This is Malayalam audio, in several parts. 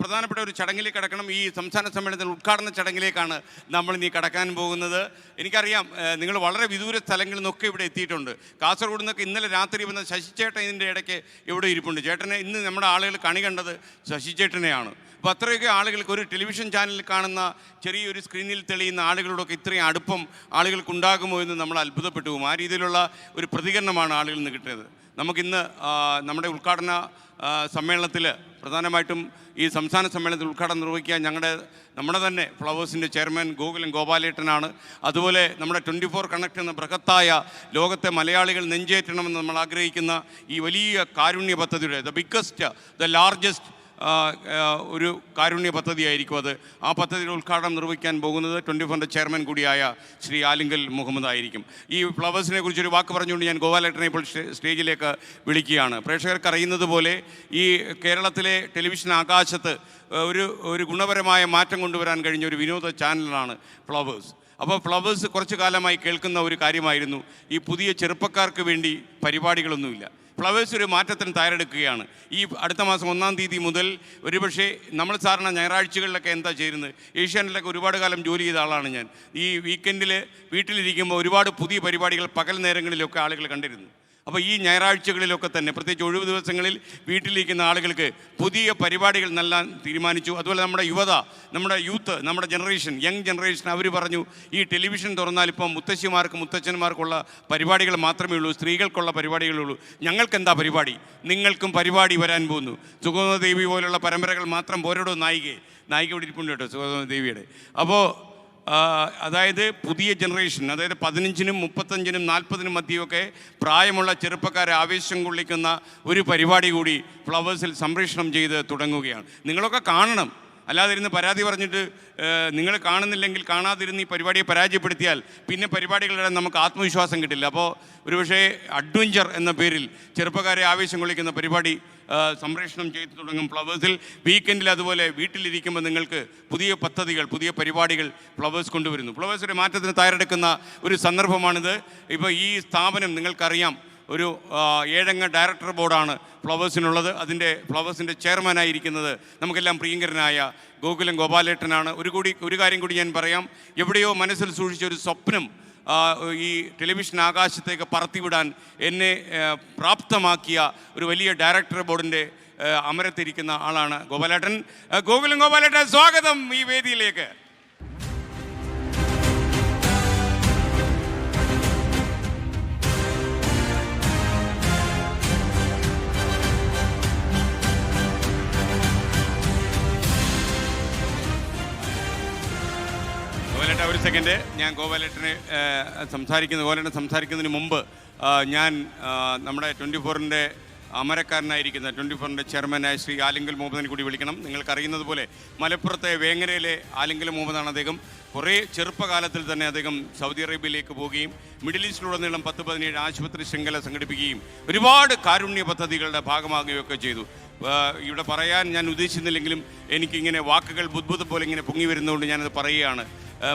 പ്രധാനപ്പെട്ട ഒരു ചടങ്ങിലേക്ക് കടക്കണം. ഈ സംസ്ഥാന സമ്മേളനത്തിൽ ഉദ്ഘാടന ചടങ്ങിലേക്കാണ് നമ്മൾ ഇനി കടക്കാൻ പോകുന്നത്. എനിക്കറിയാം നിങ്ങൾ വളരെ വിദൂര സ്ഥലങ്ങളിൽ നിന്നൊക്കെ ഇവിടെ എത്തിയിട്ടുണ്ട്. കാസർഗോഡ് നിന്നൊക്കെ ഇന്നലെ രാത്രി വന്ന ശശിചേട്ടൻ ഇതിൻ്റെ ഇടയ്ക്ക് ഇവിടെ ഇരിപ്പുണ്ട്. ചേട്ടനെ ഇന്ന് നമ്മുടെ ആളുകൾ കണി കണ്ടത് ശശിചേട്ടനെയാണ്. അപ്പോൾ അത്രയൊക്കെ ആളുകൾക്ക് ഒരു ടെലിവിഷൻ ചാനലിൽ കാണുന്ന ചെറിയൊരു സ്ക്രീനിൽ തെളിയുന്ന ആളുകളോടൊക്കെ ഇത്രയും അടുപ്പം ആളുകൾക്കുണ്ടാകുമോ എന്ന് നമ്മൾ അത്ഭുതപ്പെട്ടു പോകും. ആ രീതിയിലുള്ള ഒരു പ്രതികരണമാണ് ആളുകളിൽ നിന്ന് കിട്ടിയത്. നമുക്കിന്ന് നമ്മുടെ ഉദ്ഘാടന സമ്മേളനത്തിൽ പ്രധാനമായിട്ടും ഈ സംസ്ഥാന സമ്മേളനത്തിൽ ഉദ്ഘാടനം നിർവഹിക്കാൻ നമ്മുടെ തന്നെ ഫ്ലവേഴ്സിൻ്റെ ചെയർമാൻ ഗോപാലേട്ടനാണ്. അതുപോലെ നമ്മുടെ 24 കണക്ട് എന്ന ബൃഹത്തായ ലോകത്തെ മലയാളികൾ നെഞ്ചേറ്റണമെന്ന് നമ്മൾ ആഗ്രഹിക്കുന്ന ഈ വലിയ കാരുണ്യ പദ്ധതിയുടെ ദ ലാർജസ്റ്റ് ഒരു കാരുണ്യ പദ്ധതിയായിരിക്കും അത്. ആ പദ്ധതിയുടെ ഉദ്ഘാടനം നിർവഹിക്കാൻ പോകുന്നത് 24ൻ്റെ ചെയർമാൻ കൂടിയായ ശ്രീ ആലിങ്കൽ മുഹമ്മദ് ആയിരിക്കും. ഈ ഫ്ലവേഴ്സിനെ കുറിച്ചൊരു വാക്ക് പറഞ്ഞുകൊണ്ട് ഞാൻ ഗോപാലേട്ടനെ ഇപ്പോൾ സ്റ്റേജിലേക്ക് വിളിക്കുകയാണ്. പ്രേക്ഷകർക്ക് അറിയുന്നത് പോലെ ഈ കേരളത്തിലെ ടെലിവിഷൻ ആകാശത്ത് ഒരു ഗുണപരമായ മാറ്റം കൊണ്ടുവരാൻ കഴിഞ്ഞ ഒരു വിനോദ ചാനലാണ് ഫ്ലവേഴ്സ്. അപ്പോൾ ഫ്ലവേഴ്സ് കുറച്ചു കാലമായി കേൾക്കുന്ന ഒരു കാര്യമായിരുന്നു, ഈ പുതിയ ചെറുപ്പക്കാർക്ക് വേണ്ടി പരിപാടികളൊന്നുമില്ല. ഫ്ലവേഴ്സ് ഒരു മാറ്റത്തിന് തയ്യാറെടുക്കുകയാണ്. ഈ അടുത്ത മാസം 1-ാം തീയതി മുതൽ ഒരുപക്ഷെ നമ്മൾ സാധാരണ ഞായറാഴ്ചകളിലൊക്കെ എന്താ ചെയ്യുന്നത്, ഏഷ്യാനെറ്റിലൊക്കെ ഒരുപാട് കാലം ജോലി ചെയ്ത ആളാണ് ഞാൻ. ഈ വീക്കെൻഡിൽ വീട്ടിലിരിക്കുമ്പോൾ ഒരുപാട് പുതിയ പരിപാടികൾ പകൽ നേരങ്ങളിലൊക്കെ ആളുകൾ കണ്ടിരുന്നു. അപ്പോൾ ഈ ഞായറാഴ്ചകളിലൊക്കെ തന്നെ പ്രത്യേകിച്ച് ഒഴിവ് ദിവസങ്ങളിൽ വീട്ടിലിരിക്കുന്ന ആളുകൾക്ക് പുതിയ പരിപാടികൾ നൽകാൻ തീരുമാനിച്ചു. അതുപോലെ നമ്മുടെ യുവത, നമ്മുടെ യൂത്ത്, നമ്മുടെ യങ് ജനറേഷൻ അവർ പറഞ്ഞു, ഈ ടെലിവിഷൻ തുറന്നാൽ ഇപ്പം മുത്തശ്ശിമാർക്കും മുത്തച്ഛന്മാർക്കുള്ള പരിപാടികൾ മാത്രമേ ഉള്ളൂ, സ്ത്രീകൾക്കുള്ള പരിപാടികളേ ഉള്ളൂ. ഞങ്ങൾക്കെന്താ പരിപാടി? നിങ്ങൾക്കും പരിപാടി വരാൻ പോകുന്നു. സുഗതദേവി പോലുള്ള പരമ്പരകൾ മാത്രം പോരടോ നായിക ഇവിടെ ഇരിപ്പുണ്ട് കേട്ടോ, സുഗതദേവിയുടെ. അപ്പോൾ അതായത് പുതിയ ജനറേഷൻ, അതായത് 15-നും 35-നും 40-നും മധ്യമൊക്കെ പ്രായമുള്ള ചെറുപ്പക്കാരെ ആവേശം കൊള്ളിക്കുന്ന ഒരു പരിപാടി കൂടി ഫ്ലവേഴ്സിൽ സംപ്രേഷണം ചെയ്ത് തുടങ്ങുകയാണ്. നിങ്ങളൊക്കെ കാണണം. അല്ലാതെ ഇരുന്ന് പരാതി പറഞ്ഞിട്ട് നിങ്ങൾ കാണുന്നില്ലെങ്കിൽ കാണാതിരുന്ന് ഈ പരിപാടിയെ പരാജയപ്പെടുത്തിയാൽ പിന്നെ പരിപാടികളിടാൻ നമുക്ക് ആത്മവിശ്വാസം കിട്ടില്ല. അപ്പോൾ ഒരുപക്ഷേ അഡ്വഞ്ചർ എന്ന പേരിൽ ചെറുപ്പക്കാരെ ആവേശം കൊള്ളിക്കുന്ന പരിപാടി സംപ്രേഷണം ചെയ്തു തുടങ്ങും ഫ്ലവേഴ്സിൽ. വീക്കെൻഡിൽ അതുപോലെ വീട്ടിലിരിക്കുമ്പോൾ നിങ്ങൾക്ക് പുതിയ പദ്ധതികൾ, പുതിയ പരിപാടികൾ ഫ്ലവേഴ്സ് കൊണ്ടുവരുന്നു. ഫ്ലവേഴ്സ് ഒരു മാറ്റത്തിന് തയ്യാറെടുക്കുന്ന ഒരു സന്ദർഭമാണിത്. ഇപ്പോൾ ഈ സ്ഥാപനം നിങ്ങൾക്കറിയാം, ഒരു 7-അംഗ ഡയറക്ടർ ബോർഡാണ് ഫ്ലവേഴ്സിനുള്ളത്. ഫ്ലവേഴ്സിൻ്റെ ചെയർമാനായിരിക്കുന്നത് നമുക്കെല്ലാം പ്രിയങ്കരനായ ഗോപാലേട്ടനാണ്. ഒരു കാര്യം കൂടി ഞാൻ പറയാം. എവിടെയോ മനസ്സിൽ സൂക്ഷിച്ച ഒരു സ്വപ്നം ഈ ടെലിവിഷൻ ആകാശത്തേക്ക് പറത്തിവിടാൻ എന്നെ പ്രാപ്തമാക്കിയ ഒരു വലിയ ഡയറക്ടർ ബോർഡിൻ്റെ അമരത്തിരിക്കുന്ന ആളാണ് ഗോപാലേട്ടൻ. ഗോപാലേട്ടൻ, സ്വാഗതം ഈ വേദിയിലേക്ക്. ഒരു സെക്കൻഡ്, ഞാൻ ഗോപാലേട്ടനെ സംസാരിക്കുന്നതിന് മുമ്പ് ഞാൻ നമ്മുടെ 24ൻ്റെ അമരക്കാരനായിരിക്കുന്ന 24ൻ്റെ ചെയർമാനായ ശ്രീ ആലിങ്കൽ മുഹമ്മദിനെ കൂടി വിളിക്കണം. നിങ്ങൾക്കറിയുന്നത് പോലെ മലപ്പുറത്തെ വേങ്ങരയിലെ ആലിങ്കൽ മുഹമ്മദാണ് അദ്ദേഹം. കുറേ ചെറുപ്പകാലത്തിൽ തന്നെ അദ്ദേഹം സൗദി അറേബ്യയിലേക്ക് പോവുകയും മിഡിൽ ഈസ്റ്റിലുടനീളം 10-17 ആശുപത്രി ശൃംഖല സംഘടിപ്പിക്കുകയും ഒരുപാട് കാരുണ്യ പദ്ധതികളുടെ ഭാഗമാകുകയൊക്കെ ചെയ്തു. ഇവിടെ പറയാൻ ഞാൻ ഉദ്ദേശിക്കുന്നില്ലെങ്കിലും എനിക്കിങ്ങനെ വാക്കുകൾ ബുദ്ബുദം പോലെ ഇങ്ങനെ പൊങ്ങി വരുന്നതുകൊണ്ട് ഞാനത് പറയുകയാണ്.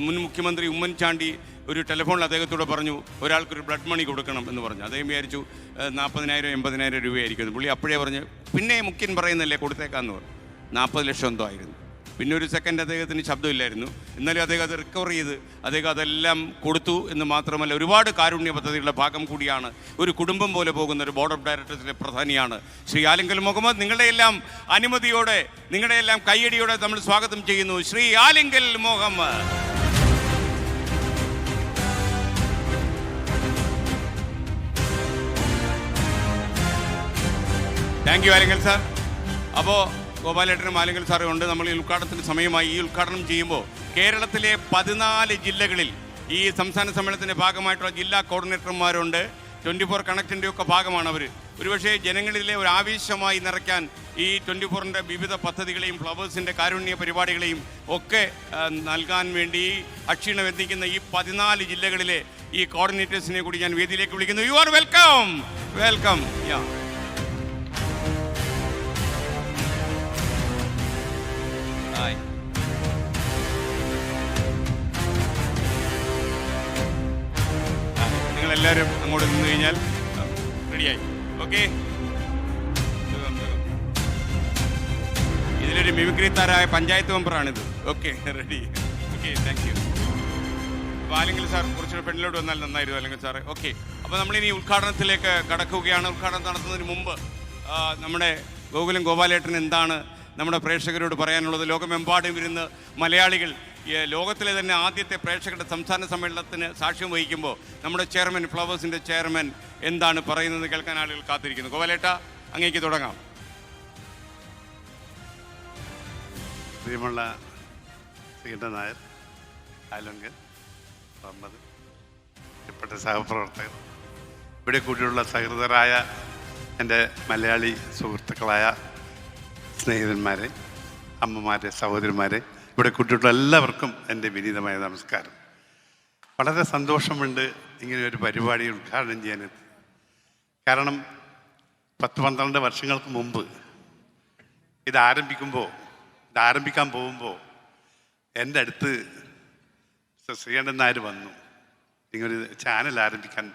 മുൻ മുഖ്യമന്ത്രി ഉമ്മൻചാണ്ടി ഒരു ടെലിഫോണിൽ അദ്ദേഹത്തോട് പറഞ്ഞു, ഒരാൾക്കൊരു ബ്ലഡ് മണി കൊടുക്കണം എന്ന് പറഞ്ഞു. അദ്ദേഹം വിചാരിച്ചു 40,000-80,000 രൂപയായിരിക്കും. പുള്ളി അപ്പോഴേ പറഞ്ഞു, പിന്നെ മുഖ്യൻ പറയുന്നല്ലേ കൊടുത്തേക്കാന്ന് പറഞ്ഞു. 40 ലക്ഷം എന്തോ ആയിരുന്നു. പിന്നെ ഒരു സെക്കൻഡ് അദ്ദേഹത്തിന് ശബ്ദമില്ലായിരുന്നു. എന്നാലും അദ്ദേഹം അത് റിക്കവർ ചെയ്ത് അദ്ദേഹം അതെല്ലാം കൊടുത്തു. എന്ന് മാത്രമല്ല, ഒരുപാട് കാരുണ്യ പദ്ധതികളുടെ ഭാഗം കൂടിയാണ്. ഒരു കുടുംബം പോലെ പോകുന്ന ഒരു ബോർഡ് ഓഫ് ഡയറക്ടേഴ്സിലെ പ്രധാനിയാണ് ശ്രീ ആലിങ്കൽ മുഹമ്മദ്. നിങ്ങളുടെ എല്ലാം അനുമതിയോടെ, നിങ്ങളുടെ എല്ലാം കയ്യടിയോടെ നമ്മൾ സ്വാഗതം ചെയ്യുന്നു Shri Alinkal Muhammad. Thank you Alinkal sir. അപ്പോൾ ഗോപാലേട്ടനും ആലിങ്കൽ സാറും ഉണ്ട്. നമ്മൾ ഈ ഉദ്ഘാടനത്തിന് സമയമായി. ഈ ഉദ്ഘാടനം ചെയ്യുമ്പോൾ കേരളത്തിലെ 14 ജില്ലകളിൽ ഈ സംസ്ഥാന സമ്മേളനത്തിൻ്റെ ഭാഗമായിട്ടുള്ള ജില്ലാ കോർഡിനേറ്റർമാരുണ്ട്. 24 കണക്റ്റിൻ്റെ ഒക്കെ ഭാഗമാണ് അവർ. ഒരുപക്ഷെ ജനങ്ങളിലെ ഒരു ആവേശമായി നിറയ്ക്കാൻ ഈ 24ൻ്റെ വിവിധ പദ്ധതികളെയും ഫ്ലവേഴ്സിൻ്റെ കാരുണ്യ പരിപാടികളെയും ഒക്കെ നൽകാൻ വേണ്ടി അക്ഷീണം എത്തിക്കുന്ന ഈ 14 ജില്ലകളിലെ ഈ കോർഡിനേറ്റേഴ്സിനെ കൂടി ഞാൻ വേദിയിലേക്ക് വിളിക്കുന്നു. You are welcome. നിങ്ങളെല്ലാവരും അങ്ങോട്ട് നിന്ന് കഴിഞ്ഞാൽ റെഡിയായി. ഓക്കെ, ഇതിലൊരു മിമിക്രി താരമായ പഞ്ചായത്ത് മെമ്പറാണിത്. Okay, ready. Okay, thank you. അപ്പോൾ ആരെങ്കിലും സാർ കുറച്ചുകൂടെ പെണ്ണിലോട്ട് വന്നാൽ നന്നായിരുന്നു അല്ലെങ്കിൽ സാറേ. ഓക്കെ, അപ്പോൾ നമ്മളിനി ഉദ്ഘാടനത്തിലേക്ക് കടക്കുകയാണ്. ഉദ്ഘാടനം നടത്തുന്നതിന് മുമ്പ് നമ്മുടെ ഗോകുലം ഗോപാലേട്ടൻ എന്താണ് നമ്മുടെ പ്രേക്ഷകരോട് പറയാനുള്ളത്? ലോകമെമ്പാടും ഇരുന്ന് മലയാളികൾ ലോകത്തിലെ തന്നെ ആദ്യത്തെ പ്രേക്ഷകരുടെ സംസ്ഥാന സമ്മേളനത്തിന് സാക്ഷ്യം വഹിക്കുമ്പോൾ നമ്മുടെ ചെയർമാൻ, ഫ്ലവേഴ്സിൻ്റെ ചെയർമാൻ എന്താണ് പറയുന്നത് കേൾക്കാൻ ആളുകൾ കാത്തിരിക്കുന്നു. ഗോപാലേട്ട, അങ്ങേക്ക് തുടങ്ങാം. പ്രിയമുള്ള ശ്രീകണ്ഠൻ നായർ, ആലങ്കൻ, മുഹമ്മദ്, പ്രിയപ്പെട്ട സഹപ്രവർത്തകർ, ഇവിടെ കൂടിയുള്ള സഹൃദരായ എൻ്റെ മലയാളി സുഹൃത്തുക്കളായ സ്നേഹിതന്മാരെ, അമ്മമാരെ, സഹോദരിമാരെ, ഇവിടെ കൂട്ടിയിട്ടുള്ള എല്ലാവർക്കും എൻ്റെ വിനീതമായ നമസ്കാരം. വളരെ സന്തോഷമുണ്ട് ഇങ്ങനെ ഒരു പരിപാടി ഉദ്ഘാടനം ചെയ്യാനെത്തി. കാരണം 10-12 വർഷങ്ങൾക്ക് മുമ്പ് ഇത് ആരംഭിക്കാൻ പോകുമ്പോൾ എൻ്റെ അടുത്ത് ശ്രീകണ്ഠൻ നായർ വന്നു. ഇങ്ങനൊരു ചാനൽ ആരംഭിക്കാൻ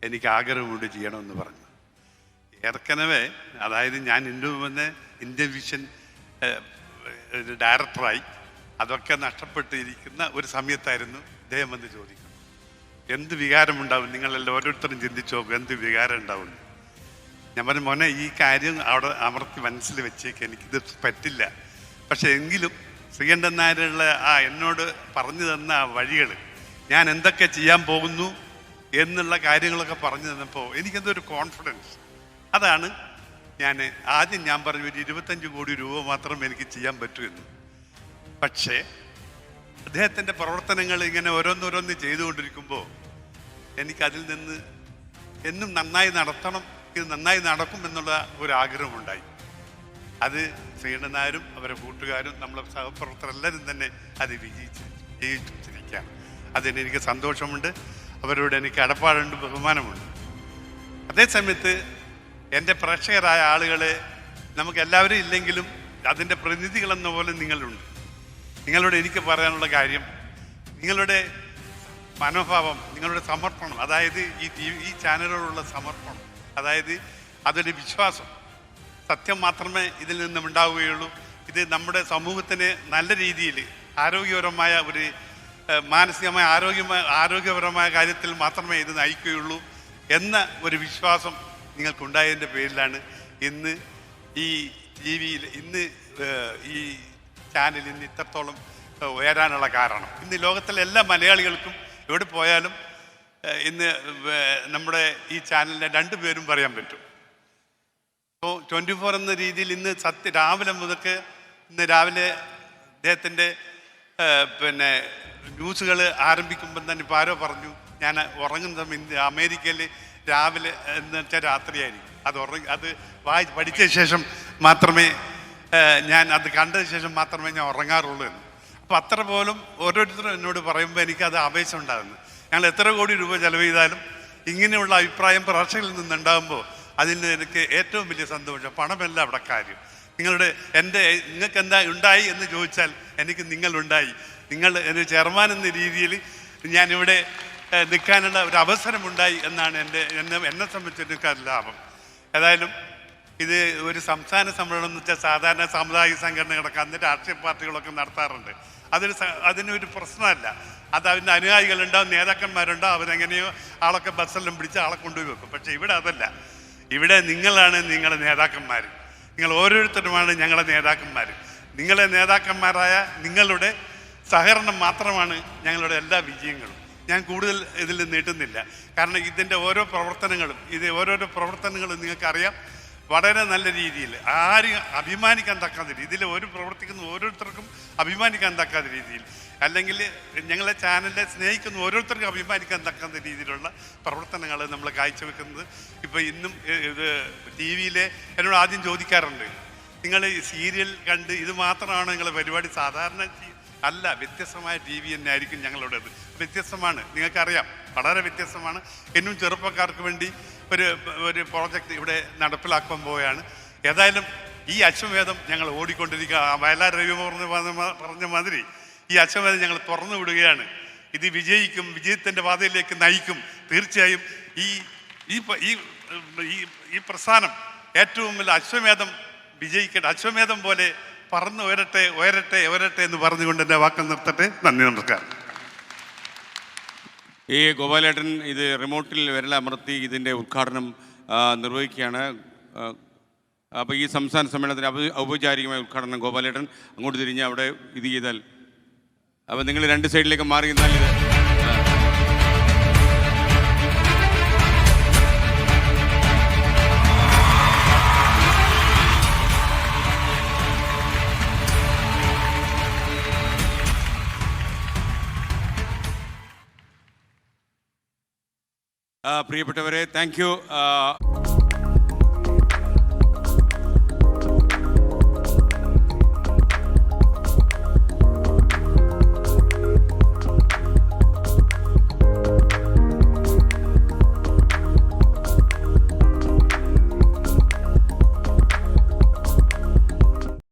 എനിക്ക് ആഗ്രഹമുണ്ട്, ചെയ്യണമെന്ന് പറഞ്ഞു. ഏറെക്കനവേ അതായത് ഞാൻ ഇന്ത്യൻ വിഷൻ ഡയറക്ടറായി അതൊക്കെ നഷ്ടപ്പെട്ടിരിക്കുന്ന ഒരു സമയത്തായിരുന്നു ഇദ്ദേഹം വന്ന് ചോദിക്കും, എന്ത് വികാരമുണ്ടാവും, നിങ്ങളെല്ലാം ഓരോരുത്തരും ചിന്തിച്ചു നോക്കും, എന്ത് വികാരം ഉണ്ടാവും. ഞാൻ പറഞ്ഞു, മോനെ ഈ കാര്യം അവിടെ അമർത്തി മനസ്സിൽ വെച്ചേക്ക്, എനിക്കിത് പറ്റില്ല. പക്ഷെ എങ്കിലും ശ്രീകണ്ഠൻ നായരുള്ള എന്നോട് പറഞ്ഞു തന്ന ആ വഴികൾ, ഞാൻ എന്തൊക്കെ ചെയ്യാൻ പോകുന്നു എന്നുള്ള കാര്യങ്ങളൊക്കെ പറഞ്ഞു തന്നപ്പോൾ എനിക്കെന്തൊരു കോൺഫിഡൻസ്. അതാണ് ആദ്യം ഞാൻ പറഞ്ഞു, ഒരു 25 കോടി രൂപ മാത്രം എനിക്ക് ചെയ്യാൻ പറ്റൂ എന്ന്. പക്ഷേ അദ്ദേഹത്തിൻ്റെ പ്രവർത്തനങ്ങൾ ഇങ്ങനെ ഓരോന്നോരോന്ന് ചെയ്തുകൊണ്ടിരിക്കുമ്പോൾ എനിക്കതിൽ നിന്ന് എന്നും നന്നായി നടത്തണം, ഇത് നന്നായി നടക്കും എന്നുള്ള ഒരു ആഗ്രഹമുണ്ടായി. അത് ശ്രീകണ്ഠൻ നായരും അവരുടെ കൂട്ടുകാരും നമ്മളെ സഹപ്രവർത്തകരെല്ലാവരും തന്നെ അത് വിജയിച്ചിരിക്കുകയാണ്. അതിന് എനിക്ക് സന്തോഷമുണ്ട്, അവരോട് എനിക്ക് കടപ്പാടുണ്ട്, ബഹുമാനമുണ്ട്. അതേസമയത്ത് എൻ്റെ പ്രേക്ഷകരായ ആളുകളെ നമുക്ക് എല്ലാവരും ഇല്ലെങ്കിലും അതിൻ്റെ പ്രതിനിധികളെന്ന പോലെ നിങ്ങളുണ്ട്. നിങ്ങളോട് എനിക്ക് പറയാനുള്ള കാര്യം, നിങ്ങളുടെ മനോഭാവം, നിങ്ങളുടെ സമർപ്പണം, അതായത് ഈ ചാനലിനോടുള്ള സമർപ്പണം, അതായത് അതൊരു വിശ്വാസം, സത്യം മാത്രമേ ഇതിൽ നിന്നും ഉണ്ടാവുകയുള്ളൂ. ഇത് നമ്മുടെ സമൂഹത്തിന് നല്ല രീതിയിൽ ആരോഗ്യപരമായ ഒരു മാനസികമായ ആരോഗ്യപരമായ കാര്യത്തിൽ മാത്രമേ ഇത് നയിക്കുകയുള്ളൂ എന്ന ഒരു വിശ്വാസം നിങ്ങൾക്കുണ്ടായതിൻ്റെ പേരിലാണ് ഇന്ന് ഈ TV-യിൽ ഈ ചാനൽ ഇന്ന് ഇത്രത്തോളം ഉയരാനുള്ള കാരണം. ഇന്ന് ലോകത്തിലെ എല്ലാ മലയാളികൾക്കും എവിടെ പോയാലും ഇന്ന് നമ്മുടെ ഈ ചാനലിനെ 2 പേരും പറയാൻ പറ്റും. ഇപ്പോൾ 24 എന്ന രീതിയിൽ ഇന്ന് രാവിലെ മുതൽക്ക് ഇന്ന് രാവിലെ അദ്ദേഹത്തിൻ്റെ ന്യൂസുകൾ ആരംഭിക്കുമ്പം തന്നെ ഇപ്പോൾ ആരോ പറഞ്ഞു, ഞാൻ ഉറങ്ങുന്ന സമയം അമേരിക്കയിൽ രാവിലെ എന്ന് വെച്ചാൽ രാത്രിയായിരിക്കും. അത് പഠിച്ച ശേഷം മാത്രമേ ഞാൻ അത് കണ്ടതിന് ശേഷം മാത്രമേ ഞാൻ ഉറങ്ങാറുള്ളൂ എന്ന്. അപ്പോൾ അത്ര പോലും ഓരോരുത്തരും എന്നോട് പറയുമ്പോൾ എനിക്കത് ആവേശം ഉണ്ടാകുന്നു. ഞങ്ങൾ എത്ര കോടി രൂപ ചെലവ് ചെയ്താലും ഇങ്ങനെയുള്ള അഭിപ്രായം പ്രേക്ഷകരിൽ നിന്നുണ്ടാകുമ്പോൾ അതിന് എനിക്ക് ഏറ്റവും വലിയ സന്തോഷം. പണമല്ല അവിടെ കാര്യം. നിങ്ങൾക്ക് എന്താ ഉണ്ടായി എന്ന് ചോദിച്ചാൽ എനിക്ക് നിങ്ങളുണ്ടായി. നിങ്ങൾ ഒരു ചെയർമാൻ എന്ന രീതിയിൽ ഞാനിവിടെ നിൽക്കാനുള്ള ഒരു അവസരമുണ്ടായി എന്നാണ് എന്നെ സംബന്ധിച്ച് ലാഭം. ഏതായാലും ഇത് ഒരു സംസ്ഥാന സമ്മേളനം എന്ന് വെച്ചാൽ സാധാരണ സാമുദായിക സംഘടനകളൊക്കെ അന്ന് രാഷ്ട്രീയ പാർട്ടികളൊക്കെ നടത്താറുണ്ട്. അതിനൊരു പ്രശ്നമല്ല. അത് അതിൻ്റെ അനുയായികളുണ്ടാവും, നേതാക്കന്മാരുണ്ടാവും, അവരെങ്ങനെയോ ആളൊക്കെ ബസ്സെല്ലാം പിടിച്ച് ആളെ കൊണ്ടുപോയി വെക്കും. പക്ഷേ ഇവിടെ അതല്ല. ഇവിടെ നിങ്ങളാണ് നിങ്ങളുടെ നേതാക്കന്മാർ. നിങ്ങൾ ഓരോരുത്തരുമാണ് ഞങ്ങളുടെ നേതാക്കന്മാർ. നിങ്ങളെ നേതാക്കന്മാരായ നിങ്ങളുടെ സഹകരണം മാത്രമാണ് ഞങ്ങളുടെ എല്ലാ വിജയങ്ങളും. ഞാൻ കൂടുതൽ ഇതിൽ നീട്ടുന്നില്ല. കാരണം ഇതിൻ്റെ ഓരോരോ പ്രവർത്തനങ്ങളും നിങ്ങൾക്കറിയാം, വളരെ നല്ല രീതിയിൽ ആരും അഭിമാനിക്കാൻ തക്കാത്ത രീതിയിൽ, ഇതിൽ പ്രവർത്തിക്കുന്ന ഓരോരുത്തർക്കും അഭിമാനിക്കാൻ തക്കാത്ത രീതിയിൽ, അല്ലെങ്കിൽ ഞങ്ങളെ ചാനലിനെ സ്നേഹിക്കുന്ന ഓരോരുത്തർക്കും അഭിമാനിക്കാൻ തക്കാത്ത രീതിയിലുള്ള പ്രവർത്തനങ്ങൾ നമ്മൾ കാഴ്ചവെക്കുന്നത്. ഇപ്പോൾ ഇന്നും ഇത് TV-യിലെ എന്നോട് ആദ്യം ചോദിക്കാറുണ്ട്, നിങ്ങൾ സീരിയൽ കണ്ട് ഇത് മാത്രമാണോ നിങ്ങളുടെ പരിപാടി? സാധാരണ അല്ല, വ്യത്യസ്തമായ TV തന്നെ ആയിരിക്കും ഞങ്ങളുടേത്. വ്യത്യസ്തമാണ്, നിങ്ങൾക്കറിയാം, വളരെ വ്യത്യസ്തമാണ്. എന്നും ചെറുപ്പക്കാർക്ക് വേണ്ടി ഒരു പ്രോജക്റ്റ് ഇവിടെ നടപ്പിലാക്കാൻ പോവുകയാണ്. ഏതായാലും ഈ അശ്വമേധം ഞങ്ങൾ ഓടിക്കൊണ്ടിരിക്കുക. വയലാർ രവി പറഞ്ഞ മാതിരി ഈ അശ്വമേധം ഞങ്ങൾ തുറന്നു വിടുകയാണ്. ഇത് വിജയിക്കും, വിജയത്തിൻ്റെ പാതയിലേക്ക് നയിക്കും. തീർച്ചയായും ഈ പ്രസ്ഥാനം ഏറ്റവും വലിയ അശ്വമേധം വിജയിക്കട്ടെ. അശ്വമേധം പോലെ പറന്ന് ഉയരട്ടെ ഉയരട്ടെ ഉയരട്ടെ എന്ന് പറഞ്ഞുകൊണ്ട് എൻ്റെ വാക്കം നിർത്തട്ടെ. നന്ദി, നമസ്കാരം. ഈ ഗോപാലേട്ടൻ ഇത് റിമോട്ടിൽ വിരലമർത്തി ഇതിൻ്റെ ഉദ്ഘാടനം നിർവഹിക്കുകയാണ്. അപ്പോൾ ഈ സംസ്ഥാന സമ്മേളനത്തിന് ഔപചാരികമായ ഉദ്ഘാടനം ഗോപാലേട്ടൻ അങ്ങോട്ട് തിരിഞ്ഞ് അവിടെ ഇത് ചെയ്താൽ, അപ്പോൾ നിങ്ങൾ രണ്ട് സൈഡിലേക്ക് മാറി നിന്നാൽ ഇത് പ്രിയപ്പെട്ടവരെ, താങ്ക് യു.